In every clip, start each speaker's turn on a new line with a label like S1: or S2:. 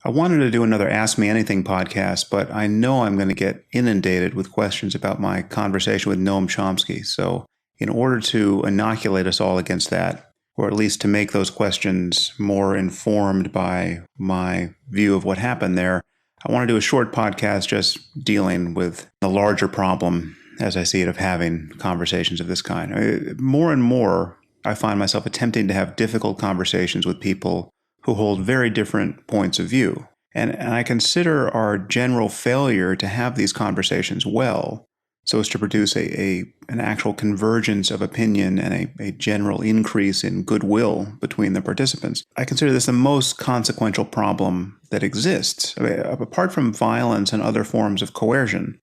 S1: I wanted to do another Ask Me Anything podcast, but I know I'm going to get inundated with questions about my conversation with Noam Chomsky. So, in order to inoculate us all against that, or at least to make those questions more informed by my view of what happened there, I want to do a short podcast just dealing with the larger problem, as I see it, of having conversations of this kind. More and more, I find myself attempting to have difficult conversations with people who hold very different points of view. And I consider our general failure to have these conversations well, so as to produce an actual convergence of opinion and a general increase in goodwill between the participants. I consider this the most consequential problem that exists. I mean, apart from violence and other forms of coercion,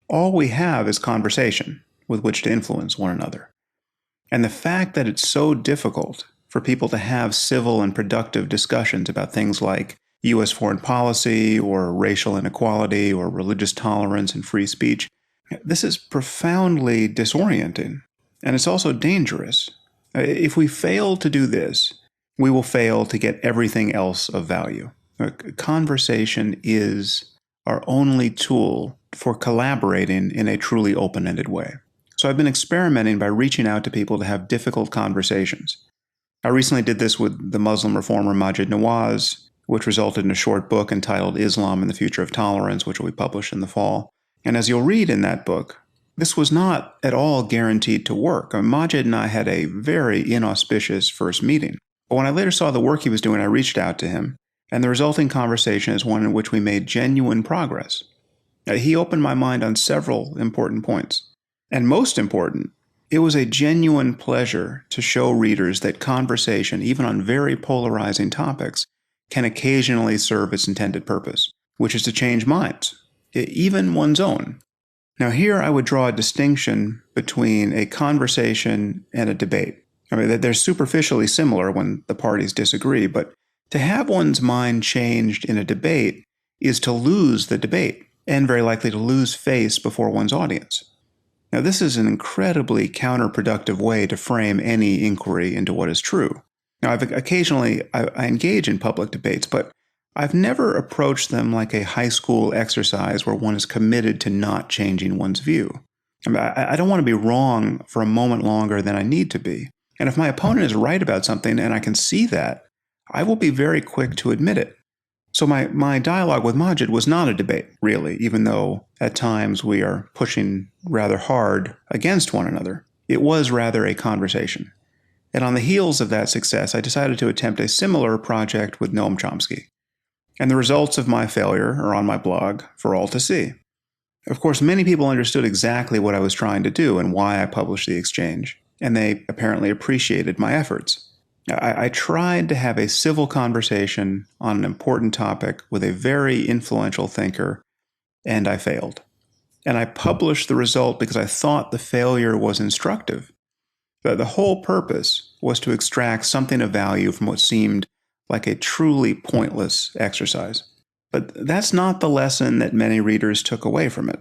S1: all we have is conversation with which to influence one another. And the fact that it's so difficult for people to have civil and productive discussions about things like U.S. foreign policy or racial inequality or religious tolerance and free speech, this is profoundly disorienting. And it's also dangerous. If we fail to do this, we will fail to get everything else of value. Conversation is our only tool for collaborating in a truly open-ended way. So I've been experimenting by reaching out to people to have difficult conversations. I recently did this with the Muslim reformer Maajid Nawaz, which resulted in a short book entitled Islam and the Future of Tolerance, which will be published in the fall. And as you'll read in that book, this was not at all guaranteed to work. Maajid and I had a very inauspicious first meeting. But when I later saw the work he was doing, I reached out to him, and the resulting conversation is one in which we made genuine progress. He opened my mind on several important points. And most important, it was a genuine pleasure to show readers that conversation, even on very polarizing topics, can occasionally serve its intended purpose, which is to change minds, even one's own. Now, here I would draw a distinction between a conversation and a debate. I mean, they're superficially similar when the parties disagree, but to have one's mind changed in a debate is to lose the debate and very likely to lose face before one's audience. Now, this is an incredibly counterproductive way to frame any inquiry into what is true. Now, occasionally I engage in public debates, but I've never approached them like a high school exercise where one is committed to not changing one's view. I mean, I don't want to be wrong for a moment longer than I need to be. And if my opponent is right about something and I can see that, I will be very quick to admit it. So my dialogue with Maajid was not a debate, really, even though at times we are pushing rather hard against one another. It was rather a conversation. And on the heels of that success, I decided to attempt a similar project with Noam Chomsky. And the results of my failure are on my blog for all to see. Of course, many people understood exactly what I was trying to do and why I published the exchange, and they apparently appreciated my efforts. I tried to have a civil conversation on an important topic with a very influential thinker, and I failed. And I published the result because I thought the failure was instructive. The whole purpose was to extract something of value from what seemed like a truly pointless exercise. But that's not the lesson that many readers took away from it.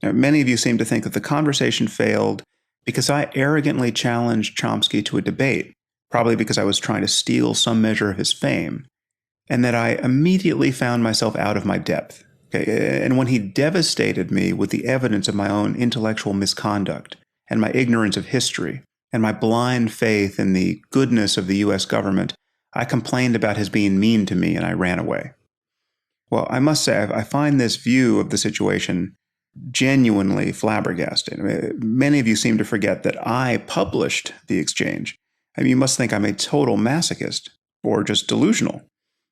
S1: Now, many of you seem to think that the conversation failed because I arrogantly challenged Chomsky to a debate, probably because I was trying to steal some measure of his fame, and that I immediately found myself out of my depth. Okay? And when he devastated me with the evidence of my own intellectual misconduct and my ignorance of history and my blind faith in the goodness of the U.S. government, I complained about his being mean to me and I ran away. Well, I must say, I find this view of the situation genuinely flabbergasting. I mean, many of you seem to forget that I published the exchange. I mean, you must think I'm a total masochist or just delusional.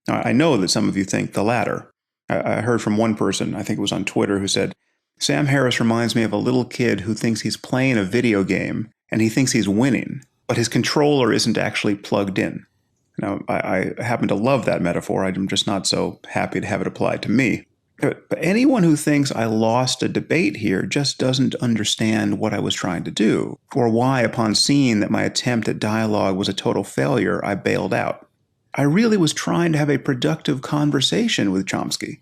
S1: Now, I know that some of you think the latter. I heard from one person, I think it was on Twitter, who said, Sam Harris reminds me of a little kid who thinks he's playing a video game and he thinks he's winning, but his controller isn't actually plugged in. Now, I happen to love that metaphor. I'm just not so happy to have it applied to me. But anyone who thinks I lost a debate here just doesn't understand what I was trying to do, or why, upon seeing that my attempt at dialogue was a total failure, I bailed out. I really was trying to have a productive conversation with Chomsky,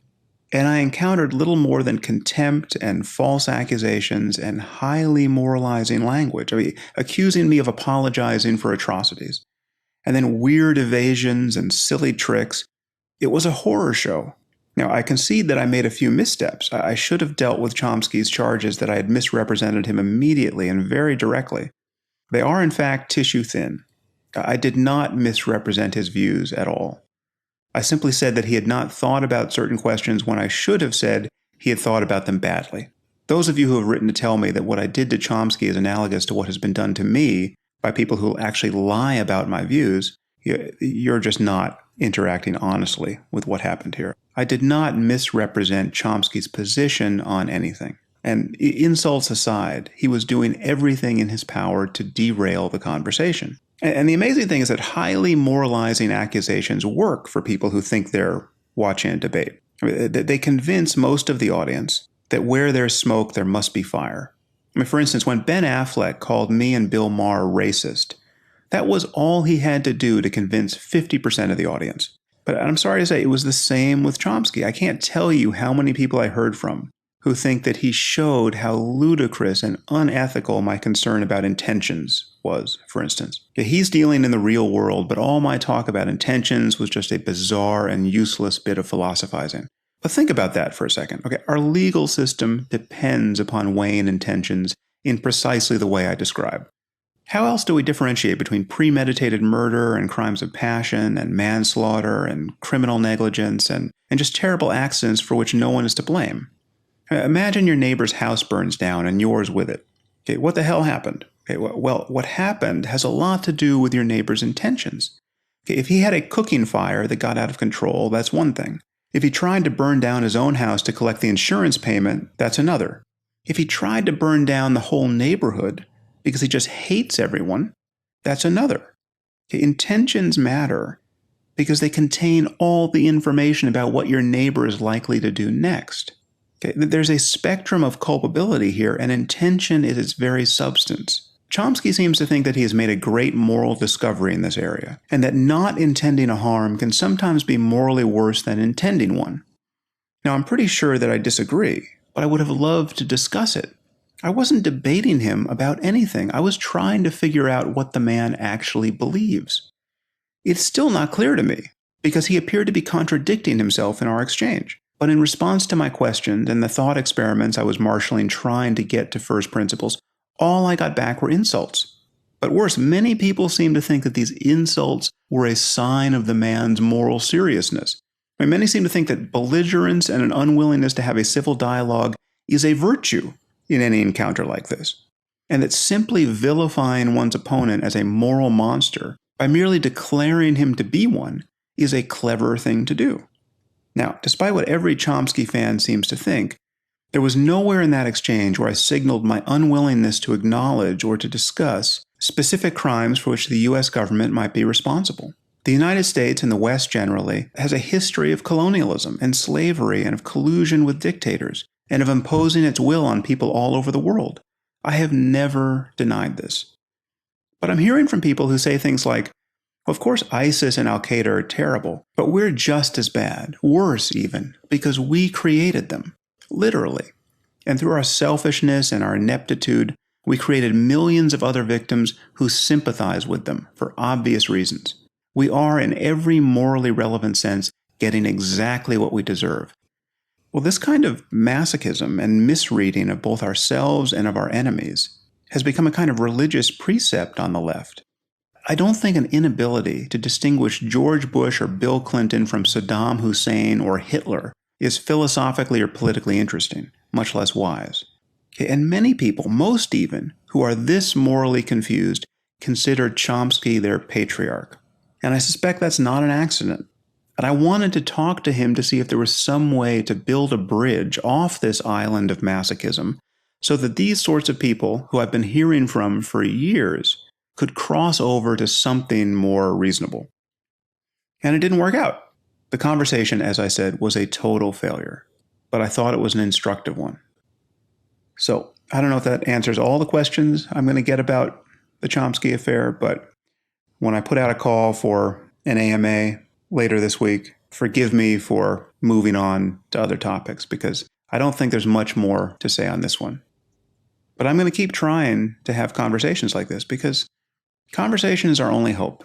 S1: and I encountered little more than contempt and false accusations and highly moralizing language, accusing me of apologizing for atrocities, and then weird evasions and silly tricks. It was a horror show. Now, I concede that I made a few missteps. I should have dealt with Chomsky's charges that I had misrepresented him immediately and very directly. They are, in fact, tissue thin. I did not misrepresent his views at all. I simply said that he had not thought about certain questions when I should have said he had thought about them badly. Those of you who have written to tell me that what I did to Chomsky is analogous to what has been done to me by people who actually lie about my views, you're just not interacting honestly with what happened here. I did not misrepresent Chomsky's position on anything. And insults aside, he was doing everything in his power to derail the conversation. And the amazing thing is that highly moralizing accusations work for people who think they're watching a debate. They convince most of the audience that where there's smoke, there must be fire. For instance, when Ben Affleck called me and Bill Maher racist, that was all he had to do to convince 50% of the audience. But I'm sorry to say, it was the same with Chomsky. I can't tell you how many people I heard from who think that he showed how ludicrous and unethical my concern about intentions was, for instance. He's dealing in the real world, but all my talk about intentions was just a bizarre and useless bit of philosophizing. But think about that for a second. Okay, our legal system depends upon weighing intentions in precisely the way I describe. How else do we differentiate between premeditated murder and crimes of passion and manslaughter and criminal negligence and just terrible accidents for which no one is to blame? Imagine your neighbor's house burns down and yours with it. Okay, what the hell happened? Okay, well, what happened has a lot to do with your neighbor's intentions. Okay, if he had a cooking fire that got out of control, that's one thing. If he tried to burn down his own house to collect the insurance payment, that's another. If he tried to burn down the whole neighborhood because he just hates everyone, that's another. Okay, intentions matter because they contain all the information about what your neighbor is likely to do next. Okay, there's a spectrum of culpability here, and intention is its very substance. Chomsky seems to think that he has made a great moral discovery in this area, and that not intending a harm can sometimes be morally worse than intending one. Now, I'm pretty sure that I disagree, but I would have loved to discuss it. I wasn't debating him about anything. I was trying to figure out what the man actually believes. It's still not clear to me, because he appeared to be contradicting himself in our exchange. But in response to my questions and the thought experiments I was marshaling trying to get to first principles, all I got back were insults. But worse, many people seem to think that these insults were a sign of the man's moral seriousness. Many seem to think that belligerence and an unwillingness to have a civil dialogue is a virtue in any encounter like this, and that simply vilifying one's opponent as a moral monster by merely declaring him to be one is a clever thing to do. Now, despite what every Chomsky fan seems to think, there was nowhere in that exchange where I signaled my unwillingness to acknowledge or to discuss specific crimes for which the U.S. government might be responsible. The United States and the West generally has a history of colonialism and slavery and of collusion with dictators and of imposing its will on people all over the world. I have never denied this. But I'm hearing from people who say things like, of course, ISIS and Al-Qaeda are terrible, but we're just as bad, worse even, because we created them, literally. And through our selfishness and our ineptitude, we created millions of other victims who sympathize with them for obvious reasons. We are, in every morally relevant sense, getting exactly what we deserve. Well, this kind of masochism and misreading of both ourselves and of our enemies has become a kind of religious precept on the left. I don't think an inability to distinguish George Bush or Bill Clinton from Saddam Hussein or Hitler is philosophically or politically interesting, much less wise. And many people, most even, who are this morally confused, consider Chomsky their patriarch. And I suspect that's not an accident. And I wanted to talk to him to see if there was some way to build a bridge off this island of masochism so that these sorts of people, who I've been hearing from for years, could cross over to something more reasonable. And it didn't work out. The conversation, as I said, was a total failure, but I thought it was an instructive one. So, I don't know if that answers all the questions I'm going to get about the Chomsky affair, but when I put out a call for an AMA later this week, forgive me for moving on to other topics, because I don't think there's much more to say on this one. But I'm going to keep trying to have conversations like this, because conversation is our only hope.